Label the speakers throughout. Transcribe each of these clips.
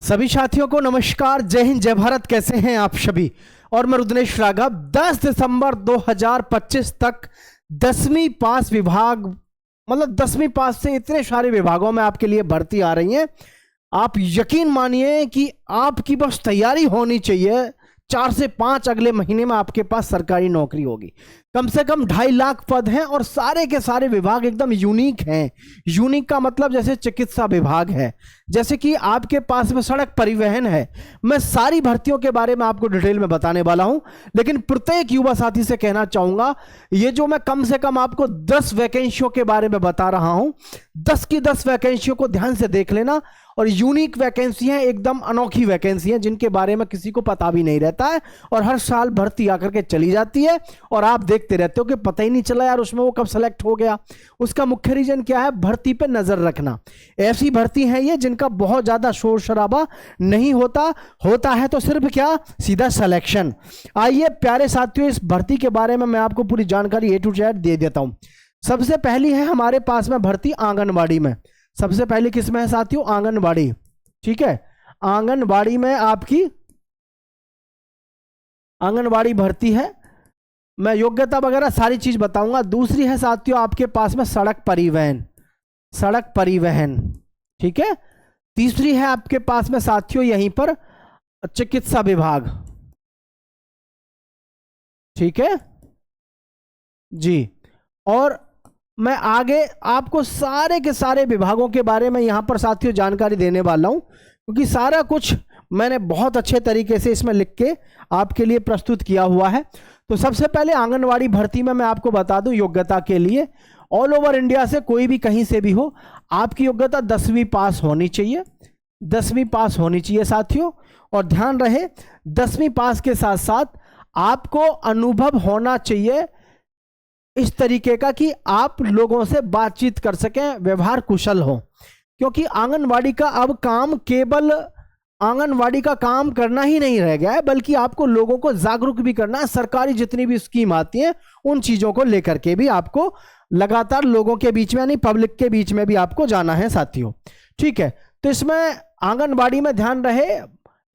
Speaker 1: सभी साथियों को नमस्कार, जय हिंद, जय भारत। कैसे हैं आप सभी। और मैं रुद्रेश राघव। 10 दिसंबर 2025 तक 10वीं पास विभाग, मतलब 10वीं पास से इतने सारे विभागों में आपके लिए भर्ती आ रही है। आप यकीन मानिए कि आपकी बस तैयारी होनी चाहिए। 4 से 5 अगले महीने में आपके पास सरकारी नौकरी होगी। कम से कम 2.5 लाख पद हैं और सारे के सारे विभाग एकदम यूनिक हैं। यूनिक का मतलब जैसे चिकित्सा विभाग है, जैसे कि आपके पास में सड़क परिवहन है। मैं सारी भर्तियों के बारे में आपको डिटेल में बताने वाला हूं, लेकिन प्रत्येक युवा साथी से कहना चाहूंगा, ये जो मैं कम से कम आपको 10 वैकेंसियों के बारे में बता रहा हूं, 10 की 10 वैकेंसियों को ध्यान से देख लेना। और यूनिक वैकेंसी है, एकदम अनोखी वैकेंसी है, जिनके बारे में किसी को पता भी नहीं रहता है और हर साल भर्ती आकर के चली जाती है और आप देखते रहते हो कि पता ही नहीं चला यार उसमें वो कब सेलेक्ट हो गया। उसका मुख्य रीजन क्या है? भर्ती पे नजर रखना। ऐसी भर्ती है ये जिनका बहुत ज्यादा शोर शराबा नहीं होता है तो सिर्फ क्या, सीधा सिलेक्शन। आइए प्यारे साथियों, इस भर्ती के बारे में मैं आपको पूरी जानकारी A to Z दे देता हूं। सबसे पहली है हमारे पास में भर्ती आंगनबाड़ी में। सबसे पहले किस में है साथियों? आंगनबाड़ी। ठीक है, आंगनबाड़ी में आपकी आंगनबाड़ी भर्ती है। मैं योग्यता वगैरह सारी चीज बताऊंगा। दूसरी है साथियों आपके पास में सड़क परिवहन। सड़क परिवहन, ठीक है। तीसरी है आपके पास में साथियों यहीं पर चिकित्सा विभाग। ठीक है जी। और मैं आगे आपको सारे के सारे विभागों के बारे में यहां पर साथियों जानकारी देने वाला हूं, क्योंकि सारा कुछ मैंने बहुत अच्छे तरीके से इसमें लिख के आपके लिए प्रस्तुत किया हुआ है। तो सबसे पहले आंगनवाड़ी भर्ती में मैं आपको बता दूं, योग्यता के लिए ऑल ओवर इंडिया से कोई भी कहीं से भी हो, आपकी योग्यता 10वीं पास होनी चाहिए। 10वीं पास होनी चाहिए साथियों। और ध्यान रहे, 10वीं पास के साथ साथ आपको अनुभव होना चाहिए इस तरीके का कि आप लोगों से बातचीत कर सकें, व्यवहार कुशल हो। क्योंकि आंगनवाड़ी का अब काम केवल आंगनवाड़ी का काम करना ही नहीं रह गया है, बल्कि आपको लोगों को जागरूक भी करना है। सरकारी जितनी भी स्कीम आती है उन चीजों को लेकर के भी आपको लगातार लोगों के बीच में, यानी पब्लिक के बीच में भी आपको जाना है साथियों। ठीक है, तो इसमें आंगनवाड़ी में ध्यान रहे,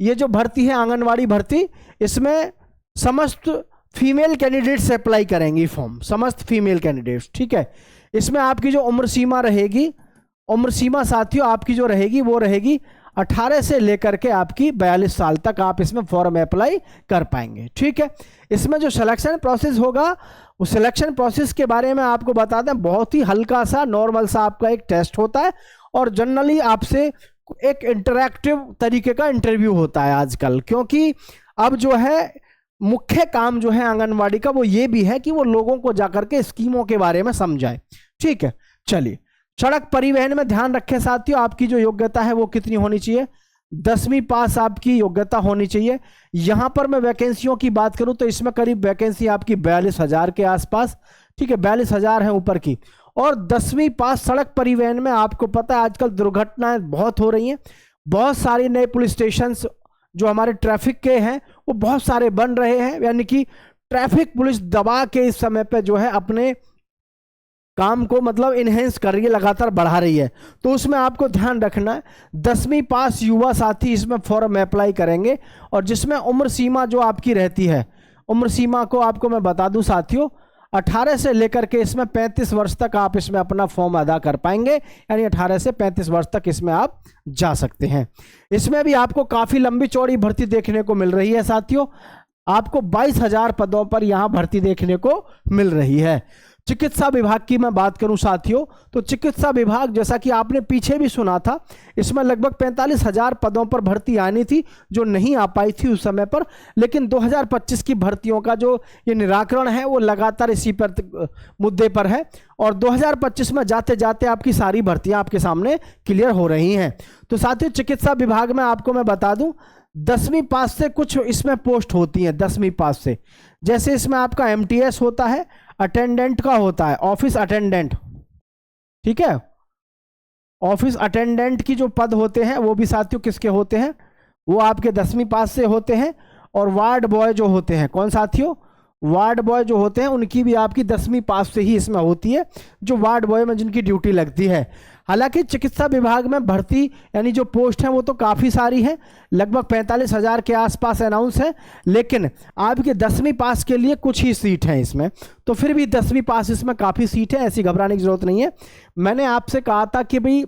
Speaker 1: ये जो भर्ती है आंगनवाड़ी भर्ती, इसमें समस्त फीमेल कैंडिडेट्स अप्लाई करेंगी फॉर्म, समस्त फीमेल कैंडिडेट्स। ठीक है, इसमें आपकी जो उम्र सीमा रहेगी, उम्र सीमा साथियों आपकी जो रहेगी वो रहेगी 18 से लेकर के आपकी 42 साल तक आप इसमें फॉर्म अप्लाई कर पाएंगे। ठीक है, इसमें जो सिलेक्शन प्रोसेस होगा, उस सिलेक्शन प्रोसेस के बारे में आपको बता दें, बहुत ही हल्का सा नॉर्मल सा आपका एक टेस्ट होता है और जनरली आपसे एक इंटरैक्टिव तरीके का इंटरव्यू होता है आजकल। क्योंकि अब जो है मुख्य काम जो है आंगनवाड़ी का वो ये भी है कि वो लोगों को जाकर के स्कीमों के बारे में समझाए। ठीक है, चलिए सड़क परिवहन में ध्यान रखें साथियों, आपकी जो योग्यता है वो कितनी होनी चाहिए? 10वीं पास आपकी योग्यता होनी चाहिए। यहां पर मैं वैकेंसियों की बात करूं तो इसमें करीब वैकेंसी आपकी 42,000 के आसपास। ठीक है, 42,000 है ऊपर की। और 10वीं पास सड़क परिवहन में आपको पता है आजकल दुर्घटनाएं बहुत हो रही हैं। बहुत सारे नए पुलिस स्टेशन जो हमारे ट्रैफिक के हैं वो बहुत सारे बन रहे हैं, यानी कि ट्रैफिक पुलिस दबा के इस समय पे जो है अपने काम को मतलब इनहेंस कर रही है, लगातार बढ़ा रही है। तो उसमें आपको ध्यान रखना है, 10वीं पास युवा साथी इसमें फॉर्म अप्लाई करेंगे। और जिसमें उम्र सीमा जो आपकी रहती है, उम्र सीमा को आपको मैं बता दूं साथियों, 18 से लेकर के इसमें 35 वर्ष तक आप इसमें अपना फॉर्म अदा कर पाएंगे, यानी 18 से 35 वर्ष तक इसमें आप जा सकते हैं। इसमें भी आपको काफी लंबी चौड़ी भर्ती देखने को मिल रही है साथियों। आपको 22,000 पदों पर यहां भर्ती देखने को मिल रही है। चिकित्सा विभाग की मैं बात करूं साथियों, तो चिकित्सा विभाग जैसा कि आपने पीछे भी सुना था, इसमें लगभग 45,000 पदों पर भर्ती आनी थी जो नहीं आ पाई थी उस समय पर। लेकिन 2025 की भर्तियों का जो ये निराकरण है वो लगातार इसी पर मुद्दे पर है और 2025 में जाते जाते आपकी सारी भर्तियां आपके सामने क्लियर हो रही हैं। तो साथियों चिकित्सा विभाग में आपको मैं बता दूं, 10वीं पास से कुछ इसमें पोस्ट होती हैं। 10वीं पास से जैसे इसमें आपका MTS होता है, अटेंडेंट का होता है, ऑफिस अटेंडेंट। ठीक है, ऑफिस अटेंडेंट की जो पद होते हैं वो भी साथियों किसके होते हैं? वो आपके 10वीं पास से होते हैं। और वार्ड बॉय जो होते हैं, कौन साथियों? वार्ड बॉय जो होते हैं उनकी भी आपकी 10वीं पास से ही इसमें होती है, जो वार्ड बॉय में जिनकी ड्यूटी लगती है। हालांकि चिकित्सा विभाग में भर्ती यानी जो पोस्ट है वो तो काफ़ी सारी है, लगभग 45,000 के आसपास अनाउंस है, लेकिन आपके 10वीं पास के लिए कुछ ही सीट हैं इसमें, तो फिर भी 10वीं पास इसमें काफ़ी सीट है, ऐसी घबराने की जरूरत नहीं है। मैंने आपसे कहा था कि भाई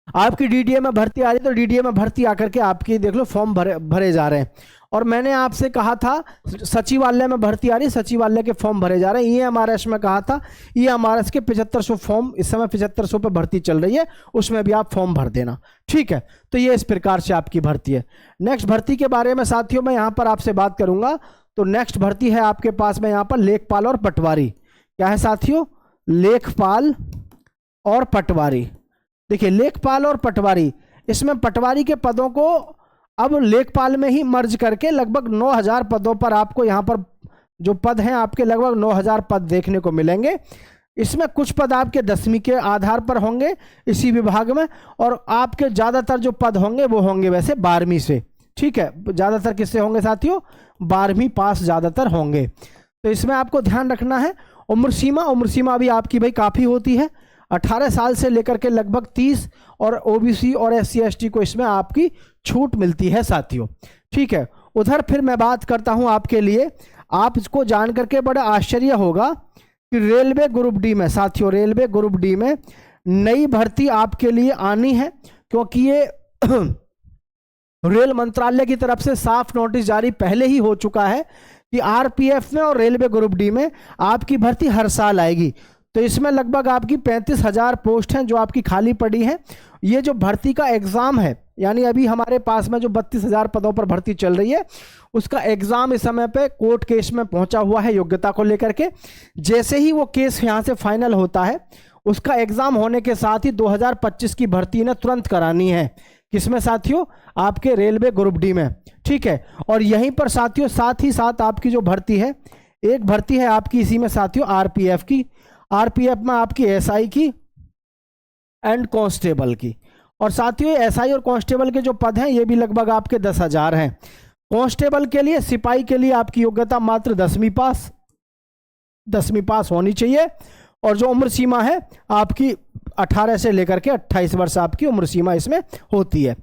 Speaker 1: आपकी डीडीए में भर्ती आ रही है, तो डीडीए में भर्ती आकर के आपकी देख लो फॉर्म भरे जा रहे हैं। और मैंने आपसे कहा था सचिवालय में भर्ती आ रही है, सचिवालय के फॉर्म भरे जा रहे हैं। ईएमआरएस में कहा था ईएमआरएस के 7500 फॉर्म इस समय 7500 पे भर्ती चल रही है, उसमें भी आप फॉर्म भर देना, ठीक है। तो ये इस प्रकार से आपकी भर्ती है। नेक्स्ट भर्ती के बारे में साथियों मैं यहाँ पर आपसे बात करूँगा। तो नेक्स्ट भर्ती है आपके पास में यहाँ पर लेखपाल और पटवारी। क्या है साथियों? लेखपाल और पटवारी। देखिए लेखपाल और पटवारी, इसमें पटवारी के पदों को अब लेखपाल में ही मर्ज करके लगभग 9,000 पदों पर आपको यहाँ पर जो पद हैं आपके लगभग 9,000 पद देखने को मिलेंगे। इसमें कुछ पद आपके 10वीं के आधार पर होंगे इसी विभाग में, और आपके ज़्यादातर जो पद होंगे वो होंगे वैसे 12वीं से, ठीक है। ज़्यादातर किससे होंगे साथियों? 12वीं पास ज़्यादातर होंगे। तो इसमें आपको ध्यान रखना है। उम्र सीमा भी आपकी भाई काफ़ी होती है, 18 साल से लेकर के लगभग 30, और ओबीसी और एससी एसटी को इसमें आपकी छूट मिलती है साथियों, ठीक है। उधर फिर मैं बात करता हूं आपके लिए, आप इसको जान करके बड़ा आश्चर्य होगा कि रेलवे ग्रुप डी में साथियों, रेलवे ग्रुप डी में नई भर्ती आपके लिए आनी है, क्योंकि ये रेल मंत्रालय की तरफ से साफ नोटिस जारी पहले ही हो चुका है कि आरपीएफ में और रेलवे ग्रुप डी में आपकी भर्ती हर साल आएगी। तो इसमें लगभग आपकी 35,000 पोस्ट हैं जो आपकी खाली पड़ी हैं। ये जो भर्ती का एग्ज़ाम है, यानी अभी हमारे पास में जो 32,000 पदों पर भर्ती चल रही है, उसका एग्ज़ाम इस समय पे कोर्ट केस में पहुंचा हुआ है योग्यता को लेकर के। जैसे ही वो केस यहाँ से फाइनल होता है, उसका एग्ज़ाम होने के साथ ही 2025 की भर्ती ने तुरंत करानी है। किसमें साथियों? आपके रेलवे ग्रुप डी में, ठीक है। और यहीं पर साथियों साथ ही साथ आपकी जो भर्ती है, एक भर्ती है आपकी इसी में साथियों आरपीएफ की, आरपीएफ में आपकी एसआई की एंड कांस्टेबल की। और साथियों एसआई और कांस्टेबल के जो पद हैं ये भी लगभग आपके 10,000 हैं। कांस्टेबल के लिए, सिपाही के लिए आपकी योग्यता मात्र 10वीं पास होनी चाहिए, और जो उम्र सीमा है आपकी 18 से लेकर के 28 वर्ष आपकी उम्र सीमा इसमें होती है।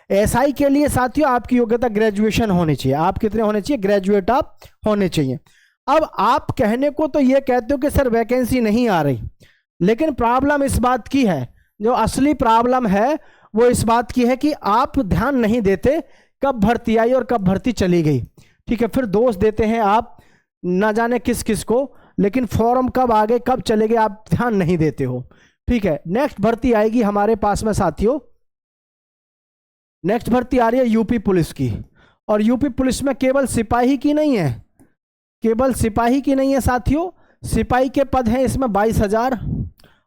Speaker 1: एसआई के लिए साथियों आपकी योग्यता ग्रेजुएशन होनी चाहिए। आप कितने होने चाहिए? ग्रेजुएट आप होने चाहिए। अब आप कहने को तो ये कहते हो कि सर वैकेंसी नहीं आ रही, लेकिन प्रॉब्लम इस बात की है, जो असली प्रॉब्लम है वो इस बात की है कि आप ध्यान नहीं देते कब भर्ती आई और कब भर्ती चली गई, ठीक है। फिर दोष देते हैं आप ना जाने किस किस को, लेकिन फॉर्म कब आ गए कब चले गए आप ध्यान नहीं देते हो, ठीक है। नेक्स्ट भर्ती आएगी हमारे पास में साथियों, नेक्स्ट भर्ती आ रही है यूपी पुलिस की। और यूपी पुलिस में केवल सिपाही की नहीं है, केवल सिपाही की नहीं है साथियों, सिपाही के पद हैं इसमें 22,000,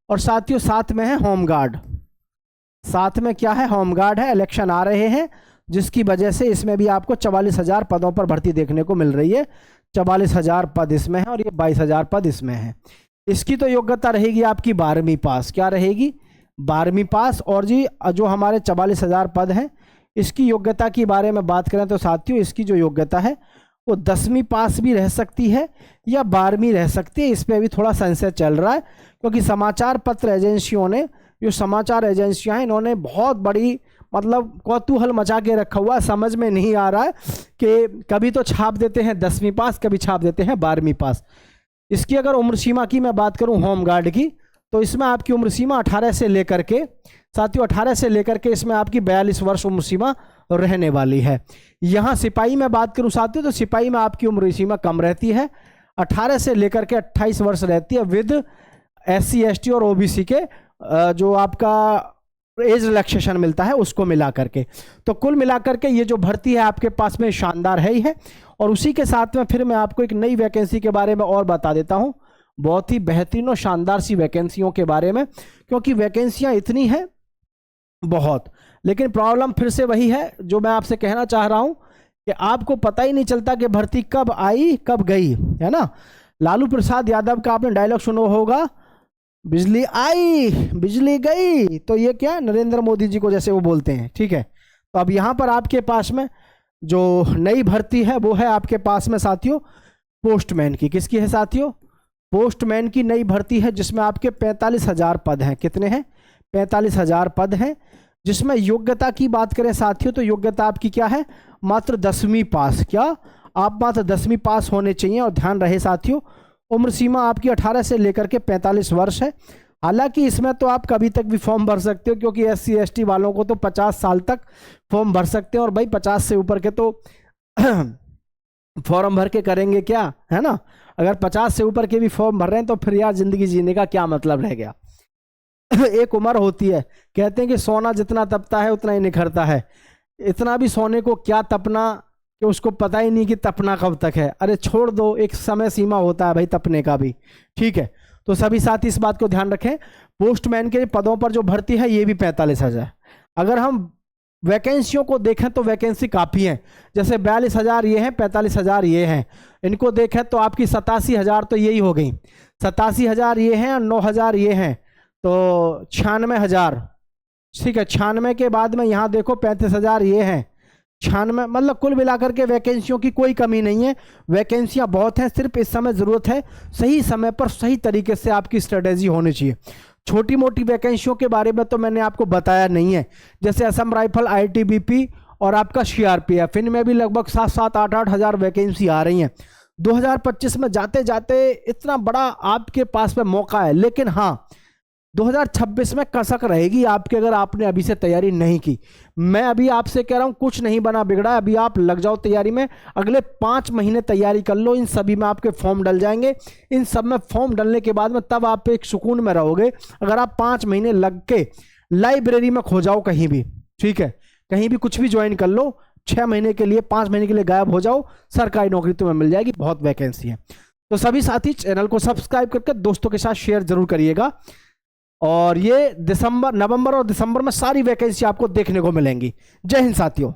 Speaker 1: और साथियों साथ में है होमगार्ड। साथ में क्या है? होमगार्ड है। इलेक्शन आ रहे हैं जिसकी वजह से इसमें भी आपको 44,000 पदों पर भर्ती देखने को मिल रही है। 44,000 पद इसमें है और ये 22,000 पद इसमें है। इसकी तो योग्यता रहेगी आपकी 12वीं पास। क्या रहेगी? 12वीं पास। और जी जो हमारे 44,000 पद हैं इसकी योग्यता के बारे में बात करें तो साथियों इसकी जो योग्यता है वो 10वीं पास भी रह सकती है या 12वीं रह सकती है। इस पर अभी थोड़ा संशय चल रहा है, क्योंकि समाचार पत्र एजेंसियों ने, जो समाचार एजेंसियां हैं, इन्होंने बहुत बड़ी मतलब कौतूहल मचा के रखा हुआ। समझ में नहीं आ रहा है कि कभी तो छाप देते हैं 10वीं पास, कभी छाप देते हैं 12वीं पास। इसकी अगर उम्र सीमा की मैं बात करूं होमगार्ड की, तो इसमें आपकी उम्र सीमा 18 से लेकर के साथियों 18 से लेकर के इसमें आपकी 42 वर्ष उम्र सीमा रहने वाली है। यहाँ सिपाही में बात करूँ साथियों तो सिपाही में आपकी उम्र सीमा कम रहती है, 18 से लेकर के 28 वर्ष रहती है, विद SC ST और OBC के जो आपका एज रिलैक्सेशन मिलता है उसको मिला करके। तो कुल मिला करके ये जो भर्ती है आपके पास में शानदार है ही है। और उसी के साथ में फिर मैं आपको एक नई वैकेंसी के बारे में और बता देता हूँ, बहुत ही बेहतरीन और शानदार सी वैकेंसियों के बारे में, क्योंकि वैकेंसियाँ इतनी हैं बहुत, लेकिन प्रॉब्लम फिर से वही है जो मैं आपसे कहना चाह रहा हूं कि आपको पता ही नहीं चलता कि भर्ती कब आई कब गई, है ना। लालू प्रसाद यादव का आपने डायलॉग सुना होगा, बिजली आई बिजली गई। तो ये क्या नरेंद्र मोदी जी को जैसे वो बोलते हैं, ठीक है। तो अब यहाँ पर आपके पास में जो नई भर्ती है वो है आपके पास में साथियों पोस्टमैन की। किसकी है साथियों? पोस्टमैन की नई भर्ती है, जिसमें आपके 45,000 पद हैं। कितने हैं? 45,000 पद हैं, जिसमें योग्यता की बात करें साथियों तो योग्यता आपकी क्या है, मात्र 10वीं पास। क्या आप मात्र 10वीं पास होने चाहिए। और ध्यान रहे साथियों, उम्र सीमा आपकी 18 से लेकर के 45 वर्ष है। हालांकि इसमें तो आप कभी तक भी फॉर्म भर सकते हो, क्योंकि SC ST वालों को तो 50 साल तक फॉर्म भर सकते हैं, और भाई 50 से ऊपर के तो फॉर्म भर के करेंगे क्या, है ना। अगर 50 से ऊपर के भी फॉर्म भर रहे हैं तो फिर यार जिंदगी जीने का क्या मतलब रह गया। एक उम्र होती है, कहते हैं कि सोना जितना तपता है उतना ही निखरता है। इतना भी सोने को क्या तपना कि उसको पता ही नहीं कि तपना कब तक है। अरे छोड़ दो, एक समय सीमा होता है भाई तपने का भी, ठीक है। तो सभी साथी इस बात को ध्यान रखें, पोस्टमैन के पदों पर जो भर्ती है ये भी 45,000। अगर हम वैकेंसियों को देखें तो वैकेंसी काफ़ी है, जैसे 42,000 ये हैं, 45,000 ये हैं। इनको देखें तो आपकी 87,000 तो यही हो गई, 87,000 ये हैं और 9,000 ये हैं, तो 96,000, ठीक है। 96 के बाद में यहाँ देखो 35,000 ये हैं, 96, मतलब कुल मिलाकर के वैकेंसियों की कोई कमी नहीं है, वैकेंसियां बहुत हैं। सिर्फ इस समय ज़रूरत है सही समय पर सही तरीके से आपकी स्ट्रेटेजी होनी चाहिए। छोटी मोटी वैकेंसियों के बारे में तो मैंने आपको बताया नहीं है, जैसे असम राइफल, ITBP और आपका CRPF, इनमें भी लगभग 7-7, 8-8 हज़ार वैकेंसी आ रही हैं। 2025 में जाते जाते इतना बड़ा आपके पास में मौका है, लेकिन हाँ 2026 में कसक रहेगी आपके, अगर आपने अभी से तैयारी नहीं की। मैं अभी आपसे कह रहा हूं कुछ नहीं बना बिगड़ा, अभी आप लग जाओ तैयारी में, अगले 5 महीने तैयारी कर लो, इन सभी में आपके फॉर्म डल जाएंगे। इन सब में फॉर्म डलने के बाद में तब आप एक सुकून में रहोगे। अगर आप 5 महीने लग के लाइब्रेरी में खो जाओ कहीं भी, ठीक है, कहीं भी कुछ भी ज्वाइन कर लो, 6 महीने के लिए 5 महीने के लिए गायब हो जाओ, सरकारी नौकरी तुम्हें मिल जाएगी, बहुत वैकेंसी है। तो सभी साथी चैनल को सब्सक्राइब करके दोस्तों के साथ शेयर जरूर करिएगा। और ये नवंबर और दिसंबर में सारी वैकेंसी आपको देखने को मिलेंगी। जय हिंद साथियों।